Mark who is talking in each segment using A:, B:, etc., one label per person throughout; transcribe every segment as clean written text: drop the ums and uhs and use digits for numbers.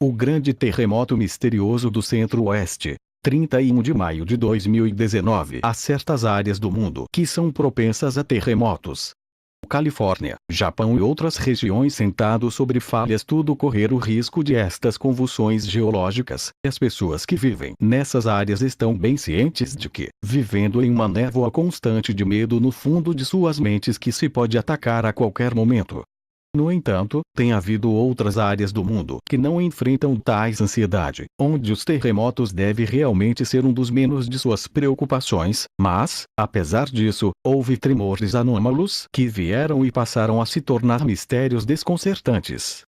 A: O grande terremoto misterioso do Centro-Oeste. 31 de maio de 2019. Há certas áreas do mundo que são propensas a terremotos. Califórnia, Japão e outras regiões sentados sobre falhas tudo correr o risco de estas convulsões geológicas. As pessoas que vivem nessas áreas estão bem cientes de que, vivendo em uma névoa constante de medo no fundo de suas mentes que se pode atacar a qualquer momento. No entanto, tem havido outras áreas do mundo que não enfrentam tais ansiedade, onde os terremotos devem realmente ser um dos menos de suas preocupações, mas, apesar disso, houve tremores anômalos que vieram e passaram a se tornar mistérios desconcertantes.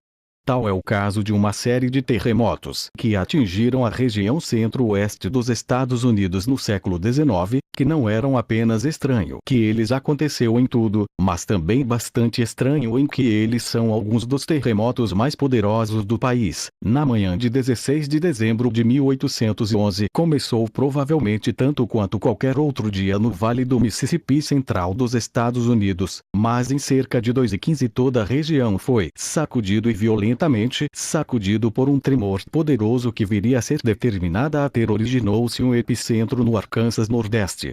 A: Tal é o caso de uma série de terremotos que atingiram a região centro-oeste dos Estados Unidos no século XIX, que não eram apenas estranho que eles aconteceu em tudo, mas também bastante estranho em que eles são alguns dos terremotos mais poderosos do país. Na manhã de 16 de dezembro de 1811 começou provavelmente tanto quanto qualquer outro dia no Vale do Mississippi Central dos Estados Unidos, mas em cerca de 2h15 toda a região foi sacudido e violentamente sacudido por um tremor poderoso que viria a ser determinada a ter originou-se um epicentro no Arkansas Nordeste.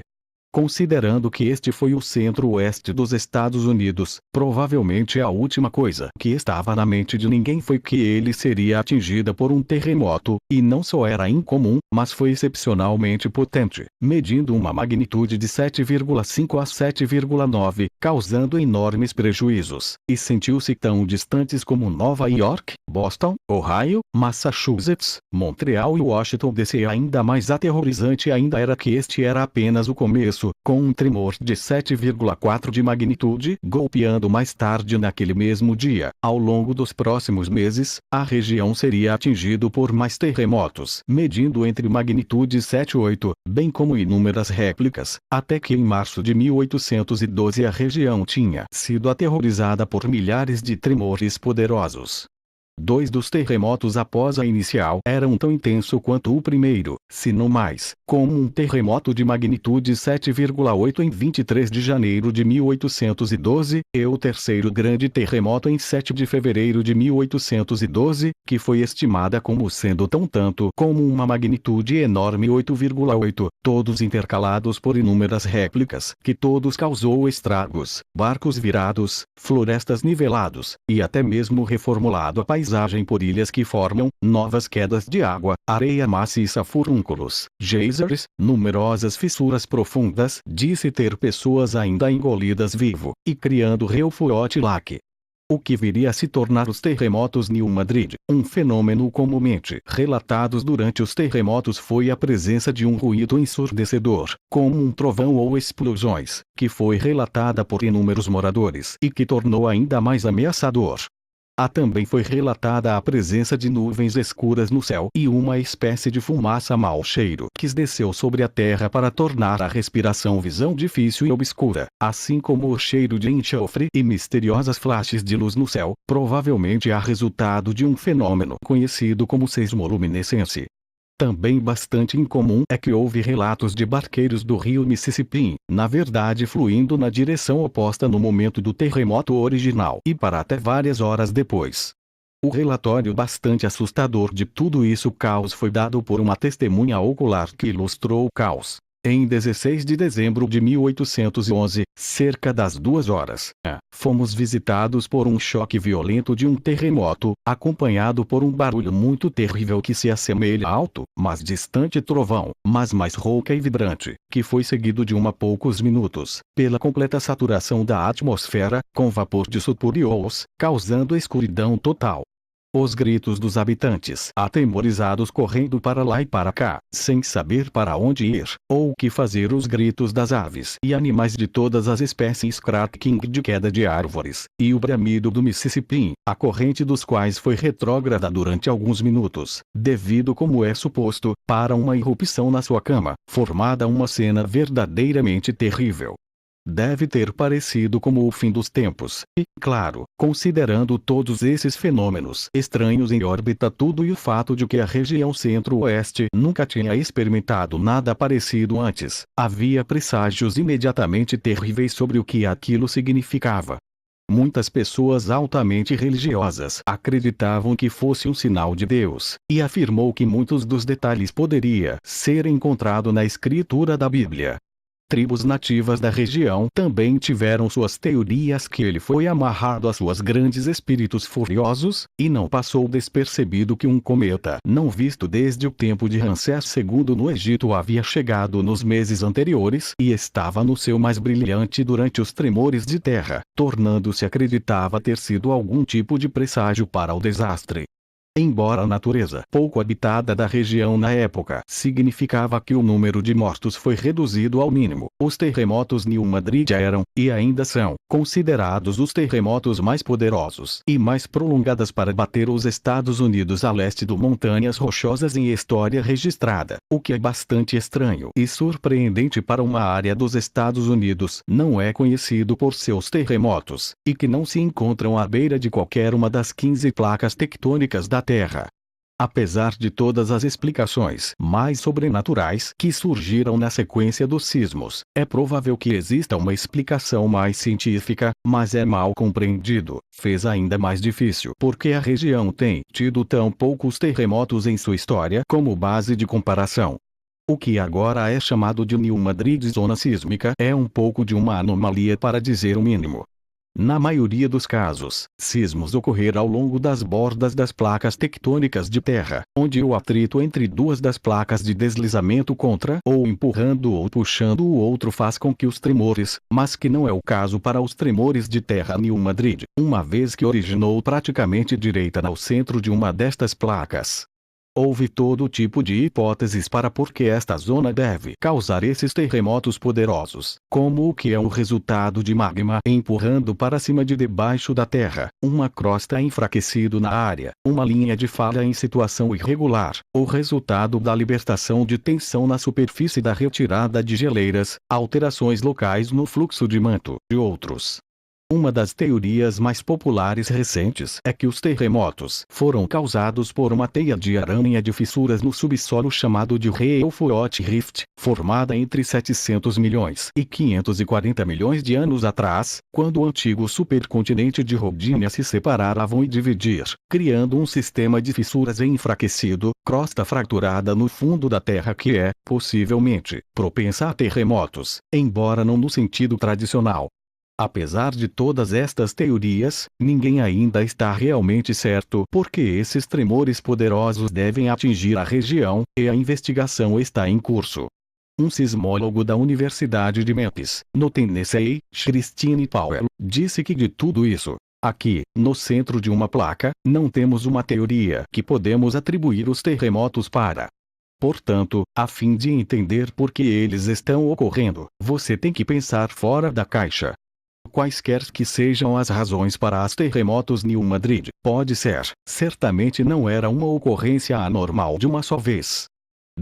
A: Considerando que este foi o centro-oeste dos Estados Unidos, provavelmente a última coisa que estava na mente de ninguém foi que ele seria atingida por um terremoto, e não só era incomum, mas foi excepcionalmente potente, medindo uma magnitude de 7,5 a 7,9, causando enormes prejuízos, e sentiu-se tão distantes como Nova York, Boston, Ohio, Massachusetts, Montreal e Washington DC. Ainda mais aterrorizante ainda era que este era apenas o começo, com um tremor de 7,4 de magnitude golpeando mais tarde naquele mesmo dia. Ao longo dos próximos meses, a região seria atingida por mais terremotos, medindo entre magnitude 7 e 8, bem como inúmeras réplicas, até que em março de 1812 a região tinha sido aterrorizada por milhares de tremores poderosos. Dois dos terremotos após a inicial eram tão intenso quanto o primeiro, se não mais, como um terremoto de magnitude 7,8 em 23 de janeiro de 1812, e o terceiro grande terremoto em 7 de fevereiro de 1812, que foi estimada como sendo tanto como uma magnitude enorme 8,8, todos intercalados por inúmeras réplicas, que todos causou estragos, barcos virados, florestas nivelados, e até mesmo reformulado a paisagem por ilhas que formam novas quedas de água, areia maciça, furúnculos, geysers, numerosas fissuras profundas, disse ter pessoas ainda engolidas vivo, e criando rio Furote Lake. O que viria a se tornar os terremotos New Madrid, um fenômeno comumente relatados durante os terremotos foi a presença de um ruído ensurdecedor, como um trovão ou explosões, que foi relatada por inúmeros moradores e que tornou ainda mais ameaçador. Também foi relatada a presença de nuvens escuras no céu e uma espécie de fumaça mau cheiro que desceu sobre a terra para tornar a respiração visão difícil e obscura, assim como o cheiro de enxofre e misteriosas flashes de luz no céu, provavelmente a resultado de um fenômeno conhecido como seismoluminescência. Também bastante incomum é que houve relatos de barqueiros do rio Mississippi, na verdade fluindo na direção oposta no momento do terremoto original e para até várias horas depois. O relatório bastante assustador de tudo isso caos foi dado por uma testemunha ocular que ilustrou o caos. Em 16 de dezembro de 1811, cerca das 2 horas, fomos visitados por um choque violento de um terremoto, acompanhado por um barulho muito terrível que se assemelha a alto, mas distante trovão, mas mais rouca e vibrante, que foi seguido de poucos minutos, pela completa saturação da atmosfera, com vapor de sulfúrios, causando escuridão total. Os gritos dos habitantes, atemorizados correndo para lá e para cá, sem saber para onde ir, ou o que fazer, os gritos das aves e animais de todas as espécies cracking de queda de árvores, e o bramido do Mississippi, a corrente dos quais foi retrógrada durante alguns minutos, devido, como é suposto, para uma irrupção na sua cama, formada uma cena verdadeiramente terrível. Deve ter parecido como o fim dos tempos, e, claro, considerando todos esses fenômenos estranhos em órbita tudo e o fato de que a região centro-oeste nunca tinha experimentado nada parecido antes, havia presságios imediatamente terríveis sobre o que aquilo significava. Muitas pessoas altamente religiosas acreditavam que fosse um sinal de Deus, e afirmou que muitos dos detalhes poderia ser encontrado na escritura da Bíblia. Tribos nativas da região também tiveram suas teorias que ele foi amarrado a suas grandes espíritos furiosos, e não passou despercebido que um cometa não visto desde o tempo de Ramsés II no Egito havia chegado nos meses anteriores e estava no seu mais brilhante durante os tremores de terra, tornando-se acreditava ter sido algum tipo de presságio para o desastre. Embora a natureza pouco habitada da região na época significava que o número de mortos foi reduzido ao mínimo, os terremotos New Madrid eram, e ainda são, considerados os terremotos mais poderosos e mais prolongados para bater os Estados Unidos a leste do Montanhas Rochosas em história registrada, o que é bastante estranho e surpreendente para uma área dos Estados Unidos não é conhecido por seus terremotos, e que não se encontram à beira de qualquer uma das 15 placas tectônicas da Terra. Apesar de todas as explicações mais sobrenaturais que surgiram na sequência dos sismos, é provável que exista uma explicação mais científica, mas é mal compreendido. Fez ainda mais difícil porque a região tem tido tão poucos terremotos em sua história como base de comparação. O que agora é chamado de New Madrid zona sísmica é um pouco de uma anomalia para dizer o mínimo. Na maioria dos casos, sismos ocorreram ao longo das bordas das placas tectônicas de terra, onde o atrito entre duas das placas de deslizamento contra ou empurrando ou puxando o outro faz com que os tremores, mas que não é o caso para os tremores de terra New Madrid, uma vez que originou praticamente direita no centro de uma destas placas. Houve todo tipo de hipóteses para por que esta zona deve causar esses terremotos poderosos, como o que é o resultado de magma empurrando para cima de debaixo da terra, uma crosta enfraquecido na área, uma linha de falha em situação irregular, o resultado da libertação de tensão na superfície da retirada de geleiras, alterações locais no fluxo de manto, e outros. Uma das teorias mais populares recentes é que os terremotos foram causados por uma teia de aranha de fissuras no subsolo chamado de Reeufoot Rift, formada entre 700 milhões e 540 milhões de anos atrás, quando o antigo supercontinente de Rodinia se separavam e dividir, criando um sistema de fissuras enfraquecido, crosta fraturada no fundo da Terra que é, possivelmente, propensa a terremotos, embora não no sentido tradicional. Apesar de todas estas teorias, ninguém ainda está realmente certo porque esses tremores poderosos devem atingir a região, e a investigação está em curso. Um sismólogo da Universidade de Memphis, no Tennessee, Christine Powell, disse que de tudo isso, aqui, no centro de uma placa, não temos uma teoria que podemos atribuir os terremotos para. Portanto, a fim de entender por que eles estão ocorrendo, você tem que pensar fora da caixa. Quaisquer que sejam as razões para os terremotos New Madrid, pode ser, certamente não era uma ocorrência anormal de uma só vez.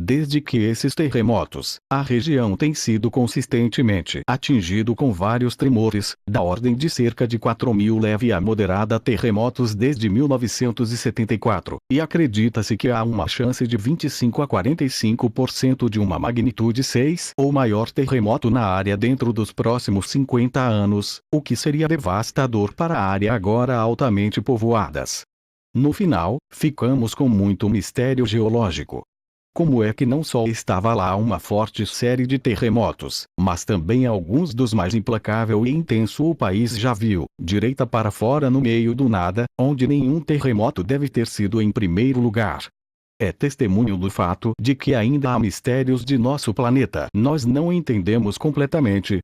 A: Desde que esses terremotos, a região tem sido consistentemente atingido com vários tremores, da ordem de cerca de 4.000 leve a moderada terremotos desde 1974, e acredita-se que há uma chance de 25 a 45% de uma magnitude 6 ou maior terremoto na área dentro dos próximos 50 anos, o que seria devastador para a área agora altamente povoadas. No final, ficamos com muito mistério geológico. Como é que não só estava lá uma forte série de terremotos, mas também alguns dos mais implacável e intenso o país já viu, direita para fora no meio do nada, onde nenhum terremoto deve ter sido em primeiro lugar. É testemunho do fato de que ainda há mistérios de nosso planeta. Nós não entendemos completamente,